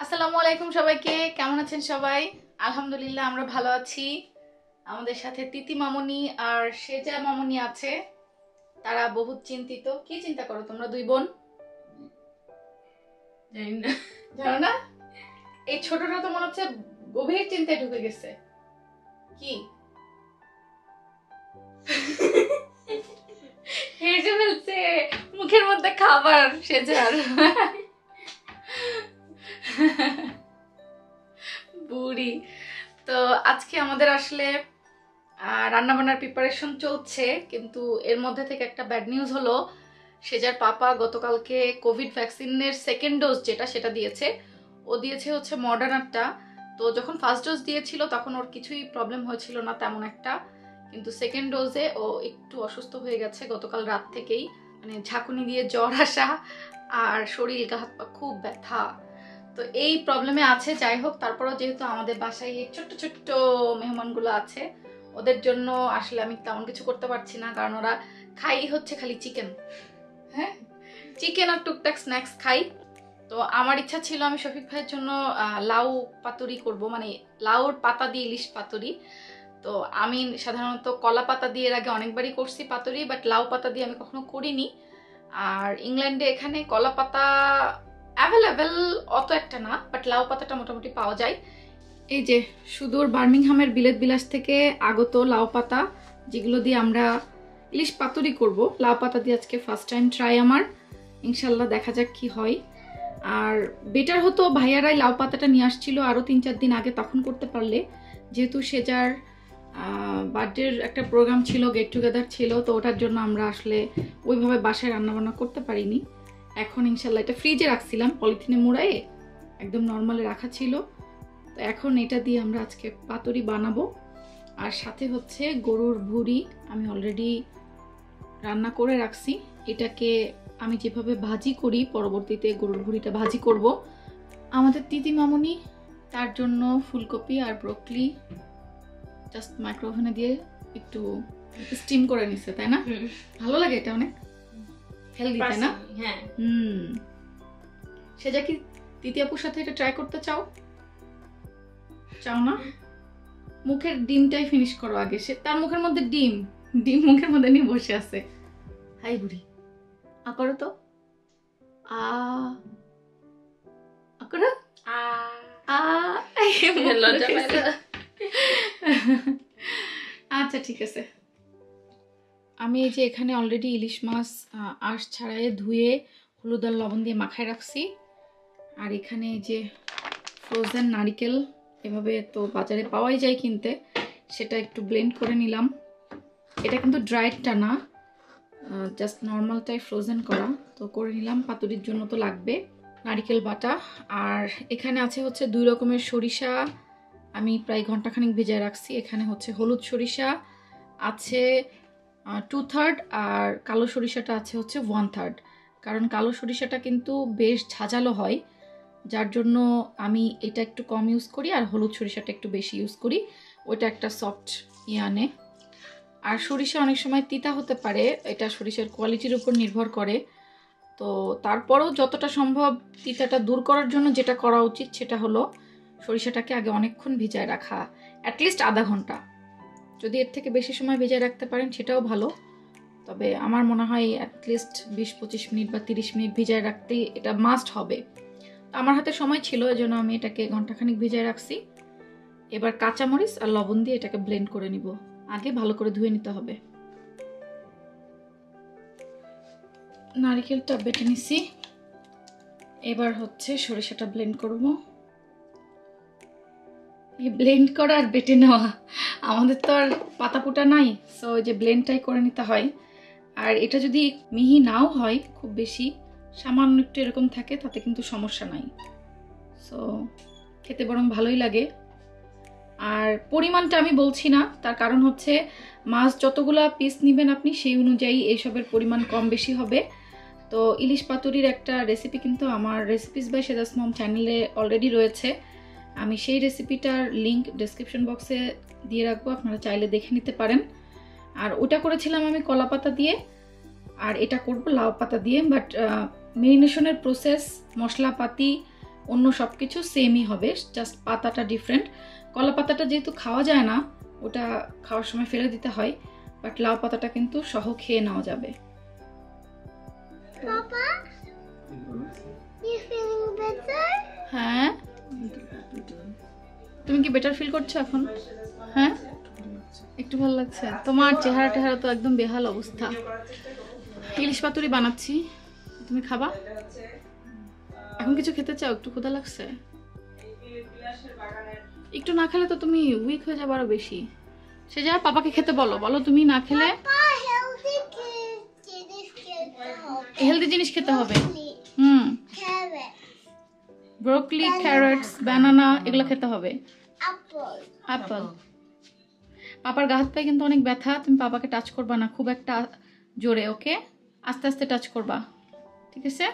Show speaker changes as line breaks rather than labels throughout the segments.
আসসালামু আলাইকুম সবাইকে, কেমন আছেন সবাই? আলহামদুলিল্লাহ আমরা ভালো আছি। আমাদের সাথে তিতি মামুনি আর সেজা মামুনি আছে। তারা বহুত চিন্তিত। কি চিন্তা করো তোমরা দুই বোন? জানো না? এই ছোটটা তো মনে হচ্ছে গভীর চিন্তায় ঢুকে গেছে। কি হেসে ফেলছে, মুখের মধ্যে খাবার সেজার। বুড়ি। তো আজকে আমাদের আসলে রান্নাবান্নার প্রিপারেশন চলছে, কিন্তু এর মধ্যে থেকে একটা ব্যাড নিউজ হলো, সেজার পাপা গতকালকে কোভিড ভ্যাকসিনের সেকেন্ড ডোজ যেটা সেটা দিয়েছে। ও দিয়েছে হচ্ছে মডার্নারটা। তো যখন ফার্স্ট ডোজ দিয়েছিল তখন ওর কিছুই প্রবলেম হয়েছিল না তেমন একটা, কিন্তু সেকেন্ড ডোজে ও একটু অসুস্থ হয়ে গেছে গতকাল রাত থেকেই। মানে ঝাঁকুনি দিয়ে জ্বর আসা আর শরীর গা হাত পা খুব ব্যথা। তো এই প্রবলেমে আছে। যাই হোক, তারপরেও যেহেতু আমাদের বাসায় এই ছোট্ট ছোট্ট মেহমানগুলো আছে, ওদের জন্য আসলে আমি তেমন কিছু করতে পারছি না, কারণ ওরা খাই হচ্ছে খালি চিকেন। হ্যাঁ, চিকেন আর টুকটাক স্ন্যাক্স খাই। তো আমার ইচ্ছা ছিল আমি শফিক ভাইয়ের জন্য লাউ পাতুরি করব, মানে লাউর পাতা দিয়ে ইলিশ পাতুরি। তো আমি সাধারণত কলা পাতা দিয়ে এর আগে অনেকবারই করছি পাতুরি, বাট লাউ পাতা দিয়ে আমি কখনো করিনি। আর ইংল্যান্ডে এখানে কলা পাতা অ্যাভেলেবেল অত একটা না, বাট লাউ পাতাটা মোটামুটি পাওয়া যায়। এই যে সুদূর বার্মিংহামের বিলেত বিলাস থেকে আগত লাউ পাতা, যেগুলো দিয়ে আমরা ইলিশ পাতুরি করব। লাউ পাতা দিয়ে আজকে ফার্স্ট টাইম ট্রাই আমার, ইনশাল্লাহ দেখা যাক কি হয়। আর বেটার হতো ভাইয়ারাই লাউ পাতাটা নিয়ে আসছিল আরও 3-4 দিন আগে, তখন করতে পারলে। যেহেতু সেজার বার্থডের একটা প্রোগ্রাম ছিল, গেট টুগেদার ছিল, তো ওটার জন্য আমরা আসলে ওইভাবে বাসায় রান্নাবান্না করতে পারিনি। এখন ইনশাল্লাহ এটা ফ্রিজে রাখছিলাম, পলিথিনে মুড়ায়ে একদম নর্মালে রাখা ছিল। তো এখন এটা দিয়ে আমরা আজকে পাতুরি বানাবো। আর সাথে হচ্ছে গরুর ভুঁড়ি আমি অলরেডি রান্না করে রাখছি। এটাকে আমি যেভাবে ভাজি করি পরবর্তীতে গরুর ভুঁড়িটা ভাজি করব। আমাদের তিতি মামুনি তার জন্য ফুলকপি আর ব্রোকলি জাস্ট মাইক্রোওভেনে দিয়ে একটু স্টিম করে নিছে, তাই না? ভালো লাগে এটা, অনেক হেলদি, তাই না?
হ্যাঁ।
সেটা কি তিতি আপুর সাথে এটা ট্রাই করতে চাও? চাও না? মুখের ডিমটাই ফিনিশ করো আগে। সে তার মুখের মধ্যে ডিম মুখের মধ্যে নিয়ে বসে আছে। হাই বুড়ি, আ করো তো, আ করো, আচ্ছা ঠিক আছে। আমি এই যে এখানে অলরেডি ইলিশ মাছ আঁশ ছাড়াই ধুয়ে হলুদ আর লবণ দিয়ে মাখায় রাখছি। আর এখানে এই যে ফ্রোজেন নারিকেল, এভাবে তো বাজারে পাওয়াই যায় কিনতে, সেটা একটু ব্লেন্ড করে নিলাম। এটা কিন্তু ড্রাইডটা না, জাস্ট নর্মালটাই ফ্রোজেন করা। তো করে নিলাম, পাতুরির জন্য তো লাগবে নারিকেল বাটা। আর এখানে আছে হচ্ছে 2 রকমের সরিষা, আমি প্রায় ঘন্টাখানিক ভেজায় রাখছি। এখানে হচ্ছে হলুদ সরিষা আছে 2/3, আর কালো সরিষাটা আছে হচ্ছে 1/3। কারণ কালো সরিষাটা কিন্তু বেশ ঝাঁঝালো হয়, যার জন্য আমি এটা একটু কম ইউজ করি, আর হলুদ সরিষাটা একটু বেশি ইউজ করি, ওইটা একটা সফট আনে। আর সরিষা অনেক সময় তিতা হতে পারে, এটা সরিষার কোয়ালিটির উপর নির্ভর করে। তো তারপরেও যতটা সম্ভব তিতাটা দূর করার জন্য যেটা করা উচিত সেটা হলো সরিষাটাকে আগে অনেকক্ষণ ভিজায় রাখা, অ্যাটলিস্ট আধা ঘন্টা। যদি এর থেকে বেশি সময় ভিজায় রাখতে পারেন সেটাও ভালো, তবে আমার মনে হয় অ্যাটলিস্ট 20-25 মিনিট বা 30 মিনিট ভিজায় রাখতেই এটা মাস্ট হবে। আমার হাতে সময় ছিল, এজন্য আমি এটাকে ঘন্টাখানিক ভিজায় রাখছি। এবার কাঁচামরিচ আর লবণ দিয়ে এটাকে ব্লেন্ড করে নিব। আগে ভালো করে ধুয়ে নিতে হবে। নারকেলটা বেটে নিছি, এবার হচ্ছে সরিষাটা ব্লেন্ড করব। এই ব্লেন্ড করা আর বেটে নেওয়া, আমাদের তো আর পাতা পুটা নাই, সো ওই যে ব্লেন্ডটাই করে নিতে হয়। আর এটা যদি মিহি নাও হয়, খুব বেশি সামান্য একটু এরকম থাকে, তাতে কিন্তু সমস্যা নাই। সো খেতে বরং ভালোই লাগে। আর পরিমাণটা আমি বলছি না, তার কারণ হচ্ছে মাছ যতগুলা পিস নেবেন আপনি সেই অনুযায়ী এইসবের পরিমাণ কম বেশি হবে। তো ইলিশ পাতুরির একটা রেসিপি কিন্তু আমার রেসিপিস বাই সেজাস মম চ্যানেলে অলরেডি রয়েছে, আমি সেই রেসিপিটার লিঙ্ক ডেসক্রিপশন বক্সে দিয়ে রাখবো, আপনারা চাইলে দেখে নিতে পারেন। আর ওটা করেছিলাম আমি কলা পাতা দিয়ে, আর এটা করব লাউ পাতা দিয়ে। বাট মেরিনেশনের প্রসেস, মশলাপাতি অন্য সব কিছু সেমই হবে, জাস্ট পাতাটা ডিফারেন্ট। কলা পাতাটা যেহেতু খাওয়া যায় না, ওটা খাওয়ার সময় ফেলে দিতে হয়, বাট লাউ পাতাটা কিন্তু সহ খেয়ে নেওয়া যাবে। হ্যাঁ, তুমি কি বেটার ফিল করছো এখন? হ্যাঁ, একটু ভালো লাগছে। তোমার চেহারা টেহারা তো একদম বেহাল অবস্থা। ইলিশ পাতুরি বানাচ্ছি, তুমি খাবা? এখন কিছু খেতে চাও? একটু ক্ষুধা লাগছে? একটু না খেলে তো তুমি উইক হয়ে যাবে আরো বেশি। সে যা পাপাকে খেতে বলো, বলো তুমি না খেলে হেলদি জিনিস খেতে হবে। ব্রোকলি, ক্যারটস, বানানা এগুলো খেতে হবে। অ্যাপল। পাপার গা হাত পায়ে কিন্তু অনেক ব্যথা, তুমি পাপাকে টাচ করবা না খুব একটা জোরে, ওকে? আস্তে আস্তে টাচ করবা, ঠিক আছে?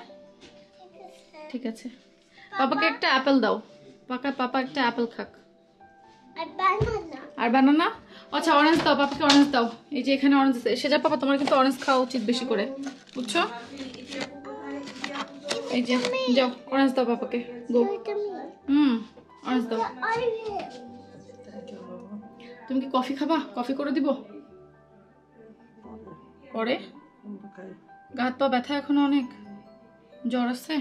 ঠিক আছে। পাপাকে একটা অ্যাপেল দাও, পাপা একটা অ্যাপেল খাক। আর বানানা? আচ্ছা, অরেঞ্জ দাও পাপাকে, অরেঞ্জ দাও। এই যে এখানে অরেঞ্জ আছে। সেজা পাপা, তোমার কিন্তু অরেঞ্জ খাওয়া উচিত বেশি করে, বুঝছো? এই যে যাও, অরেঞ্জ দাও পাপাকে, গো। অরেঞ্জ দাও। তুমি কি কফি খাবা? কফি করে দিব পরে? গা হাত পা ব্যথা এখনো অনেক, জ্বর আছে?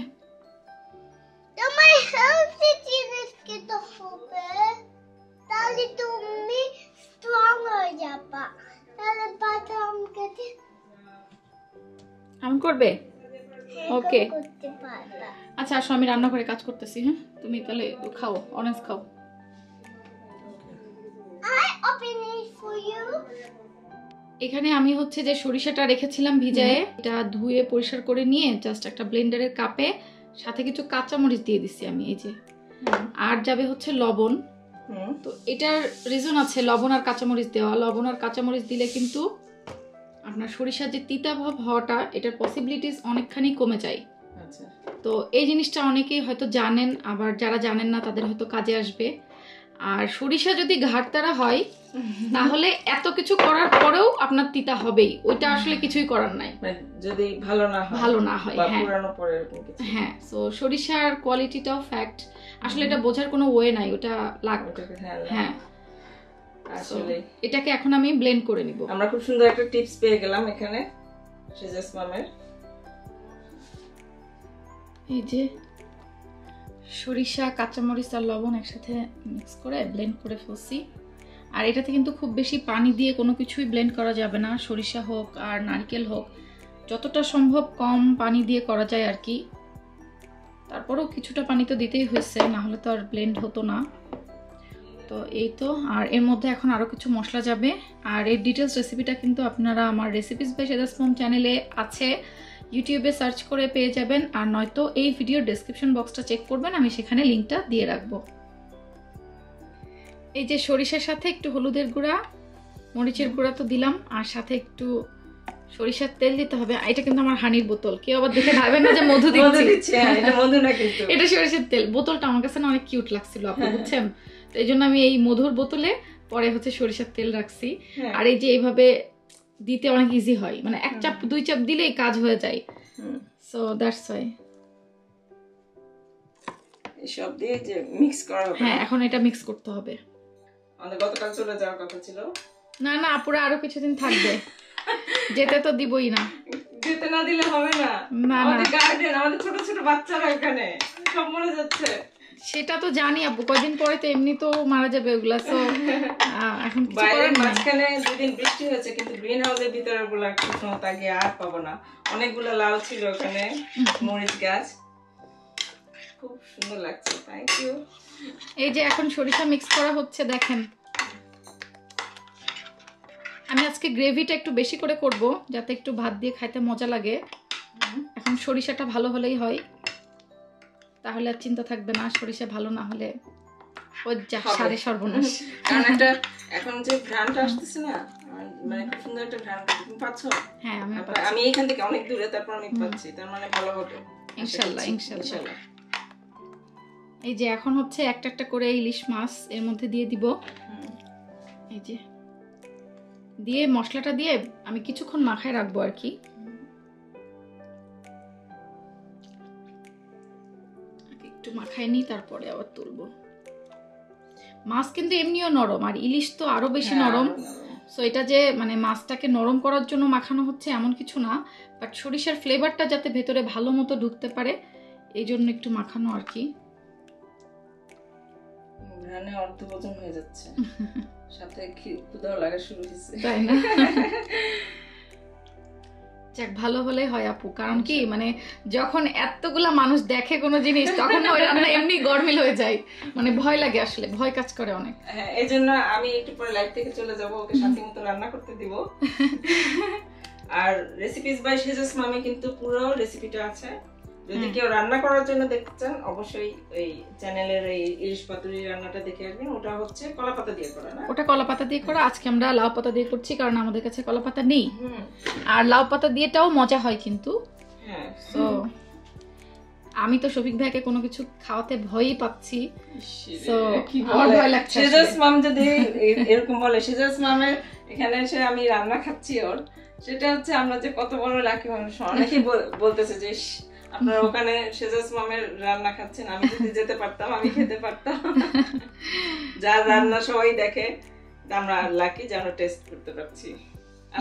আমি করবে? ওকে, আচ্ছা আসো, আমি রান্না করে কাজ করতেছি। হ্যাঁ, তুমি তাহলে খাও, অরেঞ্জ খাও। এখানে আমি হচ্ছে যে সরিষাটা রেখেছিলাম ভিজায়ে, এটা ধুয়ে পরিষ্কার করে নিয়ে জাস্ট একটা ব্লেন্ডারের কাপে সাথে কিছু কাঁচামরিচ দিয়ে দিচ্ছি আমি, এই যে। আর যাবে হচ্ছে লবণ। তো এটার রিজন আছে লবণ আর কাঁচামরিচ দেওয়া। লবণ আর কাঁচামরিচ দিলে কিন্তু আপনার সরিষার যে তিতা ভাব হওয়াটা, এটার পসিবিলিটিস অনেকখানি কমে যায়। তো এই জিনিসটা অনেকেই হয়তো জানেন, আবার যারা জানেন না তাদের হয়তো কাজে আসবে। আর সরিষা যদি ঘাটতারা হয় তাহলে এত কিছু করার পরেও আপনার তিতা হবেই, ওইটা আসলে কিছুই করার নাই
যদি ভালো না হয়।
হ্যাঁ, সো সরিষার কোয়ালিটিটাও ফ্যাক্ট, আসলে এটা বোঝার কোনো ওয়ে নাই, ওটা লাগবে। হ্যাঁ, আসলে এটাকে এখন আমি ব্লেন্ড করে নিব।
আমরা খুব সুন্দর একটা টিপস পেয়ে গেলাম এখানে সেজাস মামের।
এই যে সরিষা, কাঁচামরিচ আর লবণ একসাথে মিক্স করে ব্লেন্ড করে ফেলছি। আর এটাতে কিন্তু খুব বেশি পানি দিয়ে কোনো কিছুই ব্লেন্ড করা যাবে না, সরিষা হোক আর নারকেল হোক, যতটা সম্ভব কম পানি দিয়ে করা যায় আর কি। তারপরেও কিছুটা পানি তো দিতেই হয়েছে, না হলে তো আর ব্লেন্ড হতো না। তো এই তো, আর এর মধ্যে এখন আরও কিছু মশলা যাবে। আর এর ডিটেলস রেসিপিটা কিন্তু আপনারা আমার রেসিপিস বাই সেজাস মম চ্যানেলে আছে, ইউটিউবে সার্চ করে পেয়ে যাবেন। আর নয়তো এই ভিডিওর ডেসক্রিপশন বক্সটা চেক করবেন, আমি সেখানে লিঙ্কটা দিয়ে রাখবো। এই যে সরিষার সাথে একটু হলুদের গুঁড়া, মরিচের গুঁড়া তো দিলাম, আর সাথে একটু সরিষার তেল দিতে হবে। এটা কিন্তু আমার হানির বোতল, কেউ আবার দেখে ভাবেন না যে মধু দিচ্ছি, এটা সরিষার তেল। বোতলটা আমার কাছে না অনেক কিউট লাগছিল, আপনি বুঝছেন? তো এই জন্য আমি এই মধুর বোতলে পরে হচ্ছে সরিষার তেল রাখছি। আর এই যে এইভাবে দিতে অনেক ইজি হয়, মানে এক চাপ দুই চাপ দিলেই কাজ হয়ে যায়। সো দ্যাটস ওয়াই
সব দিয়ে যে মিক্স করা হবে।
হ্যাঁ, এখন এটা মিক্স করতে হবে।
আমাদের গতকাল চলে যাওয়ার কথা ছিল।
না না, আপুরা আরো কিছুদিন থাকবে, যেতে তো দিবই না।
যেতে না দিলে হবে না, আমাদের গার্ডেন, আমাদের ছোট ছোট বাচ্চারা এখানে সব মরে যাচ্ছে।
সেটা তো জানি আপু, কয়দিন পরে তো এমনি তো মারা যাবে ওগুলা। তো এখন কিছু করার নাই।
মাঝখানে দুদিন বৃষ্টি হয়েছে, কিন্তু গ্রিন হাউসের ভিতরে গুলো একটু তাকে আর পাবো না। অনেকগুলো লাউ ছিল ওখানে, মরিচ গাছ, খুব সুন্দর লাগছে। Thank you.
এই যে এখন সরিষা মিক্স করা হচ্ছে, দেখেন। আমি আজকে গ্রেভিটা একটু বেশি করে করব, যাতে একটু ভাত দিয়ে খাইতে মজা লাগে। এখন সরিষাটা ভালো হলেই হয়, তাহলে আর চিন্তা থাকবে না। সরিষা ভালো না হলে ওই যা সারে সর্বনাশ।
কারণ একটা এখন যে ঘ্রাণটা আসতেছে না, মানে খুব সুন্দর একটা ঘ্রাণ পাচ্ছো।
হ্যাঁ,
আমি এখান থেকে অনেক দূরে, তারপর আমি পাচ্ছি, তার মানে ভালো হবে
ইনশাআল্লাহ ইনশাআল্লাহ। এই যে এখন হচ্ছে একটা একটা করে ইলিশ মাছ এর মধ্যে দিয়ে দিব। এই যে দিয়ে মশলাটা দিয়ে আমি কিছুক্ষণ মাখায় রাখবো আর কি। একটু মাখাই নিই, তারপরে আবার তুলবো। মাছ কিন্তু এমনিও নরম, আর ইলিশ তো আরো বেশি নরম। সো এটা যে মানে মাছটাকে নরম করার জন্য মাখানো হচ্ছে এমন কিছু না, বাট সরিষার ফ্লেভারটা যাতে ভেতরে ভালো মতো ঢুকতে পারে এই জন্য একটু মাখানো আর কি।
ঘ্রাণে অর্ধভোজন হয়ে যাচ্ছে, সাথে ক্ষুধাও লাগা শুরু হয়েছে,
তাই না? যাক, ভালো হলেই হয় আপু, কারণ কি মানে যখন এতগুলা মানুষ দেখে কোনো জিনিস তখন ওই রান্না এমনি গরমিল হয়ে যায়, মানে ভয় লাগে, আসলে ভয় কাজ করে অনেক।
হ্যাঁ, এই জন্য আমি একটু পরে লাইভ থেকে চলে যাব, ওকে শান্তি মতো রান্না করতে দিব। আর রেসিপিস বাই সেজাস মামি কিন্তু পুরো রেসিপিটা আছে, যদি কেউ রান্না করার জন্য দেখতে চান অবশ্যই এই চ্যানেলের এই ইলিশ পাতুরি রান্নাটা দেখে আসবেন। ওটা হচ্ছে কলাপাতা দিয়ে করা না?
ওটা কলাপাতা দিয়ে করা, আজকে আমরা লাউ পাতা দিয়ে করছি কারণ আমাদের কাছে কলাপাতা নেই। আর লাউ পাতা দিয়েটাও মজা হয় কিন্তু।
হ্যাঁ,
তো আমি তো শফিক ভাইকে কোনো কিছু খাওয়াতে ভয়ই পাচ্ছি, তো আমার ভয় লাগছে।
সেজাস মাম যদি এরকম বলে, সেজাস মামের এখানে এসে আমি রান্না খাচ্ছি ওর, সেটা হচ্ছে আমরা যে কত বড় লাকি মানুষ। অনেকেই বলতেছে যে আপনারা ওখানে সেজাস মামের রান্না খাচ্ছেন, আমি যদি যেতে পারতাম আমি খেতে পারতাম। যার রান্না সবাই দেখে, আমরা লাকি যে আমরা টেস্ট করতে পারছি।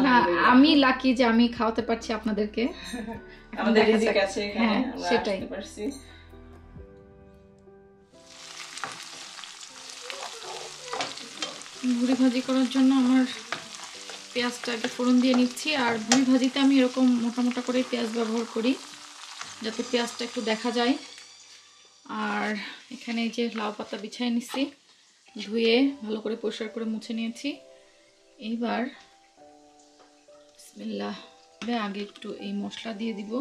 না, আমি লাকি যে আমি খাওয়াতে পারছি আপনাদেরকে,
আমাদের রিজিক আছে এখানে,
হ্যাঁ,
আমরা
সেটাই।
আসতে পারছি।
ভুড়ি ভাজি করার জন্য আমার পেঁয়াজটা আগে ফোড়ন দিয়ে নিচ্ছি, আর ভুড়ি ভাজিতে আমি এরকম মোটা মোটা করে পেঁয়াজ ব্যবহার করি যাতে পেঁয়াজটা একটু দেখা যায়। আর এখানে এই যে লাউ পাতা বিছাই নিচ্ছি, ধুয়ে ভালো করে পরিষ্কার করে মুছে নিয়েছি। এইবার বিসমিল্লাহ, আগে একটু এই মশলা দিয়ে দিব।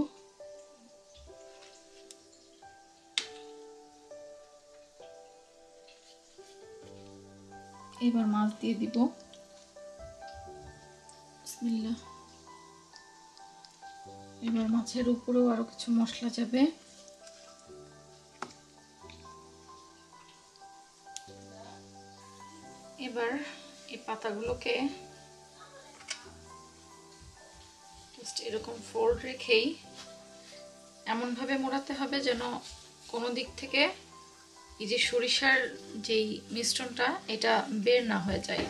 এবার মাছ দিয়ে দিব, বিসমিল্লাহ। এবার মাছের উপরেও আরো কিছু মশলা যাবে। এবার এই পাতাগুলোকে জাস্ট এরকম ফোল্ড রেখেই এমনভাবে মোড়াতে হবে যেন কোনো দিক থেকে এই যে সরিষার যেই মিশ্রণটা এটা বের না হয়ে যায়।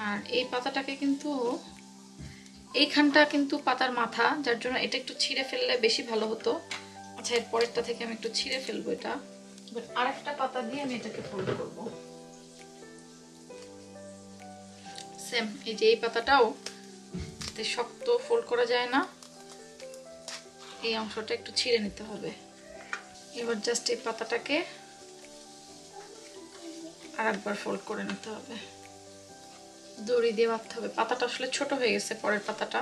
আর এই পাতাটাকে কিন্তু এইখানটা কিন্তু পাতার মাথা, যার জন্য এটা একটু ছিঁড়ে ফেললে বেশি ভালো হতো। আচ্ছা, এর পরেরটা থেকে আমি একটু ছিঁড়ে ফেলবো এটা। আরেকটা পাতা দিয়ে আমি এটাকে ফোল্ড করবো সেম। এই যে এই পাতাটাও শক্ত ফোল্ড করা যায় না, এই অংশটা একটু ছিঁড়ে নিতে হবে। এবার জাস্ট এই পাতাটাকে আরেকবার ফোল্ড করে নিতে হবে, দড়ি দিয়ে বাঁধতে হবে। পাতাটা আসলে ছোট হয়ে গেছে, পরের পাতাটা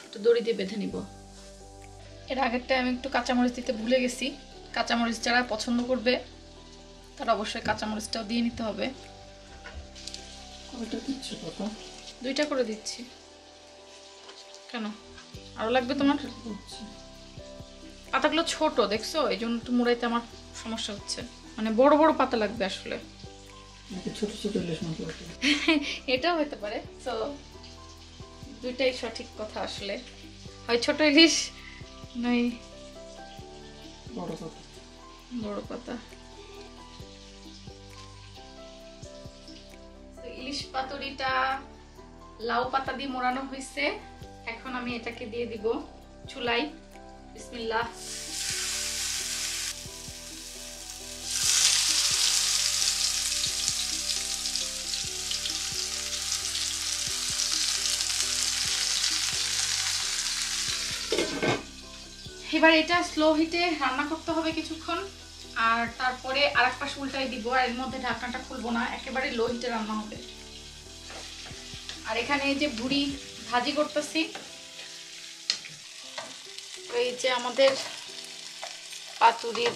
একটু দড়ি দিয়ে বেঁধে নিব। এর আগেরটা আমি একটু কাঁচামরিচ দিতে ভুলে গেছি, কাঁচামরিচ যারা পছন্দ করবে তারা অবশ্যই কাঁচামরিচটাও দিয়ে নিতে হবে। দুইটা করে দিচ্ছি। কেন, আরো লাগবে তোমার? পাতাগুলো ছোট দেখছো, এই জন্য একটু মুড়াইতে আমার সমস্যা হচ্ছে, মানে বড় বড় পাতা লাগবে আসলে।
ছোট ছোট ইলিশ মাছ
এটাও হতে পারে, তো দুইটাই সঠিক কথা আসলে, হয় ছোট ইলিশ নয় বড় পাতা। ইলিশ পাতুরিটা লাউ পাতা দিয়ে মোড়ানো হয়েছে, এখন আমি এটাকে দিয়ে দিব চুলায়। বিসমিল্লাহ। এবার এটা স্লো হিটে রান্না করতে হবে কিছুক্ষণ, আর তারপরে আরেক পাশ উল্টাই দিব, আর এর মধ্যে ঢাকনাটা খুলবো না, একেবারে লো হিটে রান্না হবে। আর এখানে এই যে ভুড়ি ভাজি করতেছি, এই যে আমাদের পাতুরির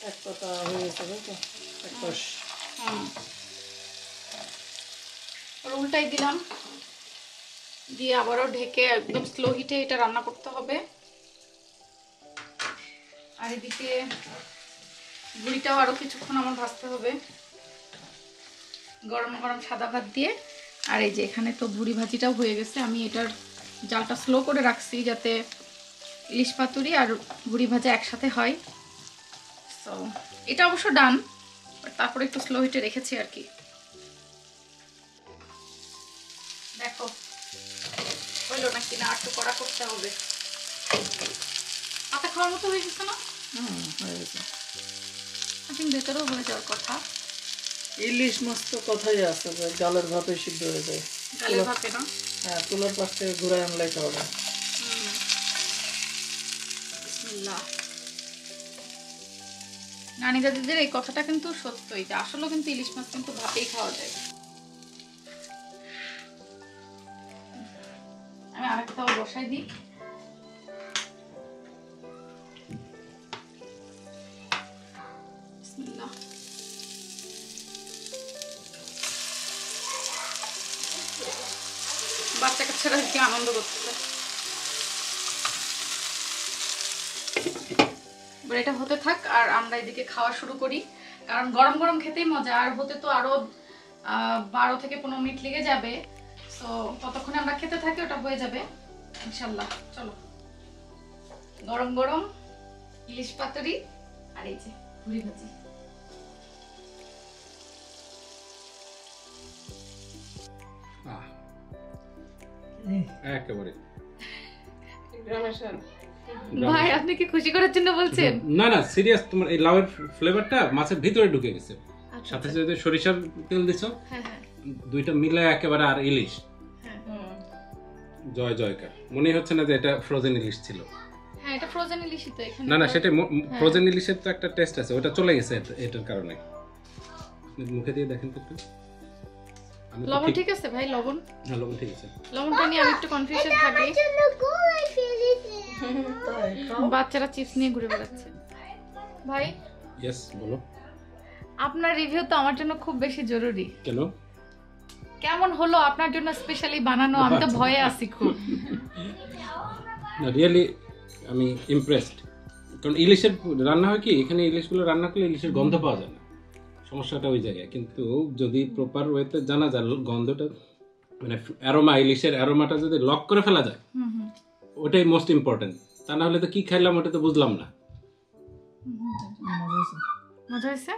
এক পাতা হয়ে গেছে, তো এক পাশ
উল্টাই দিলাম, দিয়ে আবারও ঢেকে একদম স্লো হিটে এটা রান্না করতে হবে। আর এদিকে ভুড়িটাও আরো কিছুক্ষণ আমার ভাজতে হবে। গরম গরম সাদা ভাত দিয়ে আর এই যে এখানে তো ভুড়ি ভাজিটাও হয়ে গেছে। আমি এটার জালটা স্লো করে রাখছি যাতে ইলিশ পাতুরি আর ভুড়ি ভাজা একসাথে হয়। তো এটা অবশ্য ডান, তারপরে একটু স্লো হিটে রেখেছি আর কি। দেখো হইলো নাকি না, একটু কড়া করতে হবে। পাতা খাওয়ার মতো হয়ে গেছে না?
হয়ে গেছে।
ভেতরেও হয়ে যাওয়ার কথা।
ইলিশ মাছ তো কথাই আছে যে জালের ভাপে সিদ্ধ হয়ে যায়।
ডালের ভাপে না?
হ্যাঁ, তুলার পাশ থেকে ঘুরাই আনলে খাওয়া যায়।
বিসমিল্লাহ। নানি দাদিদের এই কথাটা কিন্তু সত্যই, যে আসলেও কিন্তু ইলিশ মাছ কিন্তু ভাপেই খাওয়া যায়। আমি আরেকটাও বসাই দিই। বিসমিল্লাহ। বাচ্চা কাচ্চারা কি আনন্দ করতেছে। এবার এটা হতে থাক আর আমরা এদিকে খাওয়া শুরু করি, কারণ গরম গরম খেতেই মজা। আর হতে তো আরো 12 থেকে 15 মিনিট লেগে যাবে। তো ততক্ষণে আমরা খেতে থাকি, ওটা হয়ে যাবে ইনশাল্লাহ। চলো, গরম গরম ইলিশ পাতুরি আর এই যে ভুড়ি ভাজি।
একেবারে
গ্রামের স্বাদ।
ভাই আপনি কি খুশি করার জন্য বলছেন?
না না সিরিয়াস, তোমার এই লাউয়ের ফ্লেভারটা মাছের ভিতরে ঢুকে গেছে। সাথে সাথে সরিষার তেল দিছো,
হ্যাঁ হ্যাঁ
দুইটা মিলে একেবারে। আর ইলিশ
হ্যাঁ
জয় জয়কার। মনে হচ্ছে না যে এটা ফ্রোজেন ইলিশ ছিল।
হ্যাঁ, এটা ফ্রোজেন ইলিশই তো। এখানে
না না, সেটা ফ্রোজেন ইলিশের তো একটা টেস্ট আছে, ওটা চলে গেছে এটার কারণে। মুখে দিয়ে দেখেন তো একটু।
লবণ ঠিক আছে ভাই? লবণ,
হ্যাঁ লবণ ঠিক আছে।
লবণটা নিয়ে আমি একটু কনফিউশন থাকি। বাচ্চারা চিপস নিয়ে ঘুরে বেড়াচ্ছে। ভাই
ইয়েস বলো।
আপনার রিভিউ তো আমার জন্য খুব বেশি জরুরি।
কেন?
কেমন হলো আপনার জন্য স্পেশালি বানানো? আমি তো ভয়ে আছি খুব।
না রিয়েলি আমি ইমপ্রেসড। কারণ ইলিশের রান্না হয় কি, এখানে ইলিশগুলো রান্না করলে ইলিশের গন্ধ পাওয়া যায় না, সমস্যাটা ওই জায়গায়। কিন্তু যদি প্রপার ওয়েতে জানা যায় গন্ধটা, মানে অ্যারোমা, ইলিশের অ্যারোমাটা যদি লক করে ফেলা যায়, ওটাই মোস্ট ইম্পর্টেন্ট। তা না হলে তো কি খাইলাম ওটা তো বুঝলাম না।
মজা হয়েছে?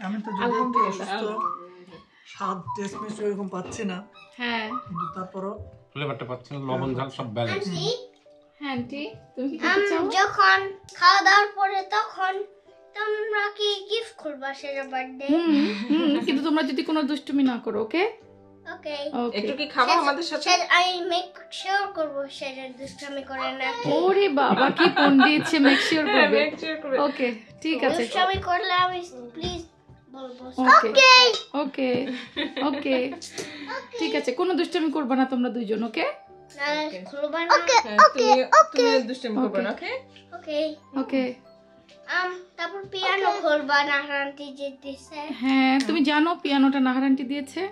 আমি তো যদি
আলহামদুলিল্লাহ।
স্বাদ টেস্ট মিস্ট এরকম পাচ্ছি না,
হ্যাঁ
কিন্তু তারপরও
ফ্লেভারটা পাচ্ছেন, লবণ ঝাল সব ব্যালেন্স।
হ্যাঁ আন্টি তুমি কি খেতে চাও?
যখন খাওয়া দাওয়ার পরে তখন তোমরা কি গিফট করবা সেটা বার্থডে?
কিন্তু তোমরা যদি কোনো দুষ্টুমি না করো, ওকে?
ওকে,
একটু কি খাবো আমাদের সাথে?
সেটা আমি মেক শিওর করব সেটা দুষ্টামি করে না।
ওরে বাবা কি ফোন দিয়েছে, মেক শিওর করবে।
Make sure করবে।
ওকে ঠিক আছে।
দুষ্টামি করলে আমি প্লিজ বলবো।
ওকে ওকে ওকে ঠিক আছে, কোনো দুষ্টুমি করবে না তোমরা দুইজন, ওকে?
না খুলবা না।
হ্যাঁ, তুমি দুষ্টামি করবে না, ওকে?
ওকে,
ওকে
তারপর পিয়ানো খুলবা না, আন্টি যে দিছে।
হ্যাঁ তুমি জানো পিয়ানোটা নাহার আন্টি দিয়েছে?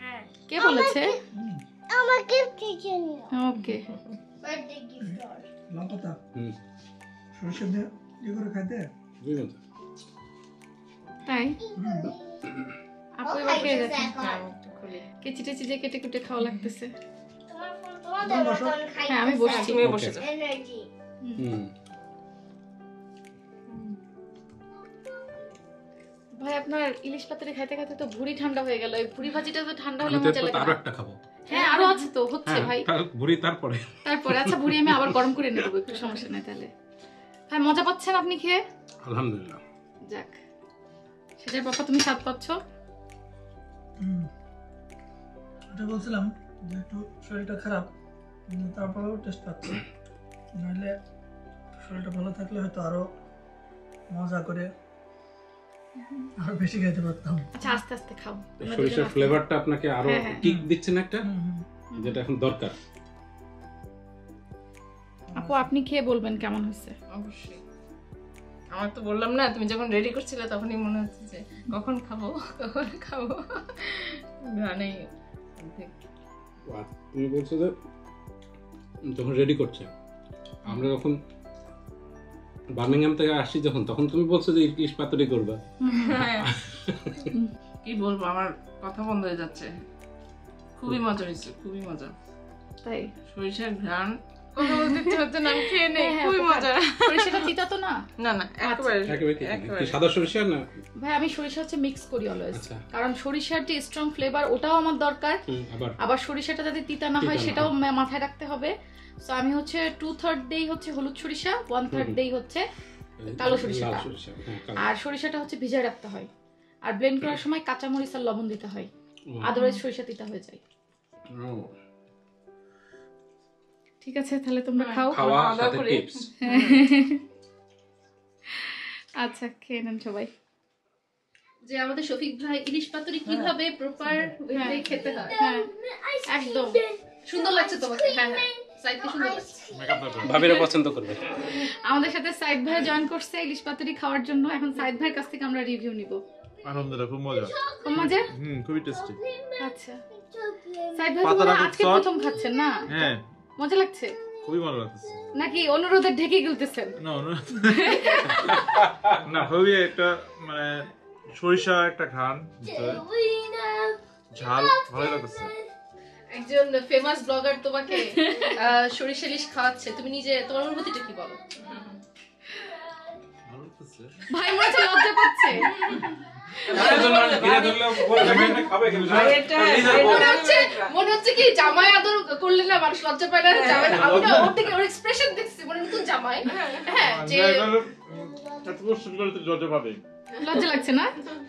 হ্যাঁ,
কে বলেছে?
আমার গিফট জন্য
ওকে
বার্থডে গিফট।
লঙ্কাটা
হুম,
সরষে দিয়ে ইয়ে করে খাইতে।
বুঝলেন তো?
তাই আপু এবার খেয়ে যাচ্ছে।
হ্যাঁ, একটু খুলি।
কেচি টেচি যে কেটে কুটে খাওয়া লাগতেছে।
তোমার ফোন তোমাদের মতন খাই।
হ্যাঁ আমি
হ্যাঁ,
বসছি।
তুমি বসে যাও।
এনার্জি।
হুম,
ভাই আপনার ইলিশ পাতুরি খাইতে খাইতে তো ভুঁড়ি ঠান্ডা হয়ে গেল। এই ভুঁড়ি ভাজিটা তো ঠান্ডা হলে
আমি তো
মজা লাগে
আরো
না।
একটা খাবো।
হ্যাঁ আরো আছে তো, হচ্ছে
হ্যাঁ,
ভাই।
ভুড়ি তারপরে।
তারপরে আচ্ছা ভুঁড়ি আমি আবার গরম করে নেবো, একটু সমস্যা নাই তাহলে। ভাই মজা পাচ্ছেন আপনি খেয়ে?
আলহামদুলিল্লাহ।
যাক, সেটার পাপা তুমি স্বাদ পাচ্ছ?
এটা বলছিলাম যে একটু শরীরটা খারাপ, কিন্তু তারপরেও টেস্ট পাচ্ছি। নাহলে শরীরটা ভালো থাকলে হয়তো আরো মজা করে আরো বেশি খেতে পারতাম।
আচ্ছা আস্তে আস্তে খাও। তোমরা
সরিষার
দুজন আস্তে-
ফ্লেভারটা আপনাকে আরো
হ্যাঁ, হ্যাঁ।
কিক দিচ্ছে না একটা,
হুম।
যেটা এখন দরকার।
আপু আপনি খেয়ে বলবেন কেমন হয়েছে।
অবশ্যই। আমার তো বললাম না, তুমি যখন রেডি করছিলে তখনই মনে হচ্ছে যে কখন খাবো কখন খাবো। গানেই
আর তুমি বলছো যে যখন রেডি করছে, আমরা যখন বার্মিংহাম থেকে আসছি যখন, তখন তুমি বলছো যে ইলিশ পাতুরি করবা।
কি বলবো, আমার কথা বন্ধ হয়ে যাচ্ছে। খুবই মজা হয়েছে, খুবই মজা।
তাই
সরিষার ঘ্রাণ কথা বলতে ইচ্ছে হচ্ছে না, আমি খেয়ে নেই,
হ্যাঁ,
খুবই মজা।
সরিষাটা তিতা তো না?
না না, একেবারে
একেবারে কি?
একেবারে।
কি সাদা সরিষা না?
ভাই আমি সরিষা হচ্ছে মিক্স করি অলওয়েজ,
আচ্ছা।
কারণ সরিষার যে স্ট্রং ফ্লেভার ওটাও আমার দরকার, আবার সরিষাটা যাতে তিতা না হয়
তিতা না
সেটাও মাথায় রাখতে হবে। সো আমি হচ্ছে 2/3 দেই হচ্ছে হলুদ সরিষা, 1/3 দেই হচ্ছে কালো সরিষাটা।
লাল সরিষা, হ্যাঁ, কালো।
আর সরিষাটা হচ্ছে ভিজায় রাখতে হয়, আর ব্লেন্ড করার সময় কাঁচা মরিচ আর লবণ দিতে হয়,
ও,
আদারওয়াইজ সরিষা তিতা হয়ে যায়।
ও,
ঠিক আছে তাহলে তোমরা খাও।
খাওয়া
খাওয়া দাওয়া
সাথে
করি।
টিপস।
আচ্ছা খেয়ে নেন সবাই।
যে আমাদের শফিক ভাই ইলিশ পাতুরি কিভাবে প্রপার ওয়েতে খেতে হয়।
হ্যাঁ একদম
সুন্দর লাগছে তোমাকে। হ্যাঁ হ্যাঁ, সাইডকে সুন্দর লাগছে।
ভাবিরা পছন্দ করবে।
আমাদের সাথে সাইদ ভাই জয়েন করছে ইলিশ পাতুরি খাওয়ার জন্য। এখন সাইদ ভাইয়ের কাছ থেকে আমরা রিভিউ নিব।
আলহামদুলিল্লাহ খুব মজা।
খুব মজা?
খুবই টেস্টি।
আচ্ছা সাইদ ভাই তো
পাতাটা
মনে হয়
খুব
আজকে
soft।
প্রথম খাচ্ছেন না?
হ্যাঁ
মজা লাগছে
খুবই মজা লাগতেছে।
নাকি অনুরোধের ঢেকে গেলতেছেন?
না না খুবই একটা মানে সরিষা একটা ঘ্রাণ ভিতরে, ঝাল ভালো লাগতেছে।
একজন ফেমাস ব্লগার তোমাকে সরিষা ইলিশ খাওয়াচ্ছে, তুমি নিজে তোমার অনুভূতিটা কি বলো?
ভালো লাগতেছে।
ভাই মনে হচ্ছে লজ্জা পাচ্ছে।
মনে হচ্ছে কি জামাই আদর করলে না মানুষ লজ্জা পায় না? জামাই আমি না ওর থেকে ওর এক্সপ্রেশন দেখছি, মনে নতুন জামাই। হ্যাঁ যে
এত কষ্ট করে তো লজ্জা পাবে
লজ্জা লাগছে না?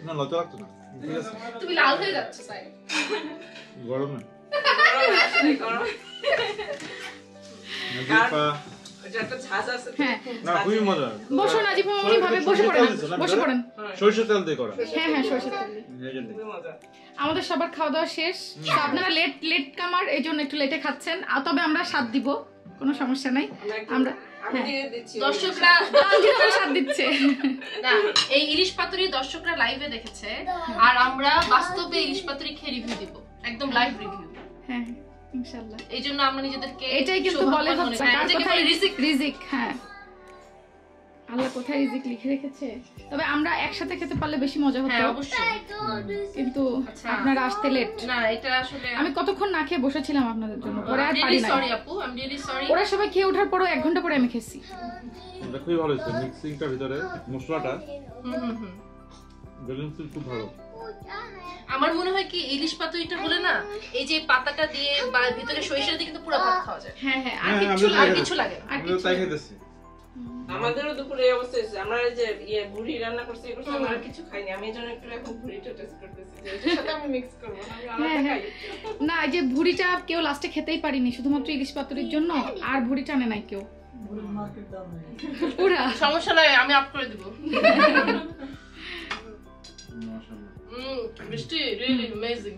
না, লজ্জা লাগতো না। ঠিক আছে,
তুমি লাল হয়ে যাচ্ছ সাই।
গরমে
গরম।
নাজিফা,
ওটা একটা ঝাঁজ আছে।
হ্যাঁ
না খুবই মজা।
বসুন আজিব মামনি ভাবে বসে পড়েন, বসে পড়েন।
সরিষা তেল দিয়ে করা।
হ্যাঁ হ্যাঁ সরষের তেল দিয়ে।
এই জন্যই।
খুবই মজা।
আমাদের সবার খাওয়া দাওয়া শেষ। তো আপনারা লেট কামার এই জন্য একটু লেটে খাচ্ছেন, আর তবে আমরা স্বাদ দিব, কোনো সমস্যা নাই। আমরা
আমি দিয়ে দিচ্ছি।
দর্শকরা
তানজিরাও স্বাদ দিচ্ছে।
না এই ইলিশ পাতুরি দর্শকরা লাইভে দেখেছে, আর আমরা বাস্তবে ইলিশ পাতুরি খেয়ে রিভিউ দিব, একদম লাইভ রিভিউ।
হ্যাঁ ইনশাআল্লাহ।
এই জন্য আমরা নিজেদেরকে
এটাই কিন্তু বলে
সৌভাগ্যবান মনে
হচ্ছে
করি।
কার
এটাকে
কোথায়
বলে রিজিক।
রিজিক। হ্যাঁ আল্লাহ কোথায় রিজিক লিখে রেখেছে। তবে আমরা একসাথে খেতে পারলে বেশি মজা হতো,
হ্যাঁ অবশ্যই।
কিন্তু
আচ্ছা।
আপনারা আসতে লেট।
না এটা আসলে
আমি কতক্ষণ না খেয়ে বসেছিলাম আপনাদের জন্য, পরে আর পারি
রিয়েলি
না।
সরি আপু, আই এম রিয়েলি সরি।
ওরা সবাই খেয়ে ওঠার পরও 1 ঘন্টা পরে আমি খেয়েছি।
এটা খুবই ভালো হয়েছে, মিক্সিংটার ভিতরে মশলাটা ব্যালেন্স খুব ভালো।
আমার মনে হয় কি ইলিশ পাতুরিটা হলে না এই যে পাতাটা দিয়ে বা ভিতরে সরিষা দিয়ে কিন্তু পুরো ভাত খাওয়া যায়।
হ্যাঁ হ্যাঁ আর
হ্যাঁ,
কিছু
আমি
আর
লাগে
কিছু লাগে না।
আর
আমরা
কিছু
তাই খেতেছি।
আমাদেরও দুপুরে এই অবস্থা হয়েছে। আমরা এই যে বুড়ি রান্না করছি, এ করছি, আমরা আর কিছু খাইনি। আমি এই জন্য একটু এখন বুড়িটা টেস্ট করতেছি যে এটার সাথে আমি মিক্স করবো না, আমি আলাদা
হ্যাঁ,
খাই।
না এই যে ভুড়িটা কেউ লাস্টে খেতেই পারিনি শুধুমাত্র ইলিশ পাতুরির জন্য, আর ভুড়ি টানে নাই কেউ
মার্কেট দাম নেই।
পুরা।
সমস্যা নাই, আমি আপ করে দিব।
মাশাআল্লাহ।
মিষ্টি রিয়েলি অ্যামেজিং।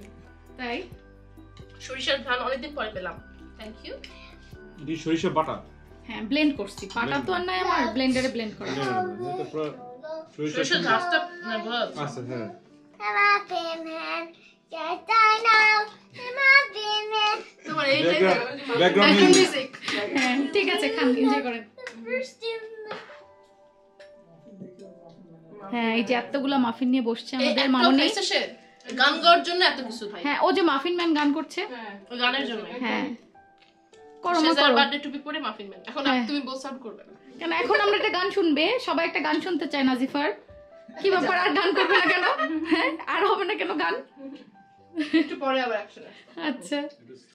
তাই
সরিষার ঘ্রাণ অনেকদিন পরে পেলাম। Thank you.
এটি সরিষা বাটা।
হ্যাঁ ব্লেন্ড করছি, পাটা তো আর নাই আমার, ব্লেন্ডারে ব্লেন্ড করা।
এটা পুরো সরিষা
সরিষার ঘাসটা ভালো
আছে। হ্যাঁ
তোমার এই
ব্যাকগ্রাউন্ড
মিউজিক।
হ্যাঁ ঠিক আছে খান, এনজয় করেন। হ্যাঁ এই যে এতগুলা মাফিন নিয়ে বসছে আমাদের মামনি।
গান গাওয়ার জন্য এত কিছু ভাই।
হ্যাঁ ও যে মাফিন ম্যান গান করছে।
ওই গানের জন্য।
হ্যাঁ করো মা
সেজার
করো।
বার্থডে টুপি পরে মাফিন ম্যান। এখন
হ্যাঁ।
তুমি বল সাউন্ড করবে না।
কেন এখন আমরা একটা গান শুনবে, সবাই একটা গান শুনতে চায় নাজিফার। কি ব্যাপার আর গান করবে না কেন? হ্যাঁ আর হবে না কেন গান?
একটু পরে আবার অ্যাকশন।
আচ্ছা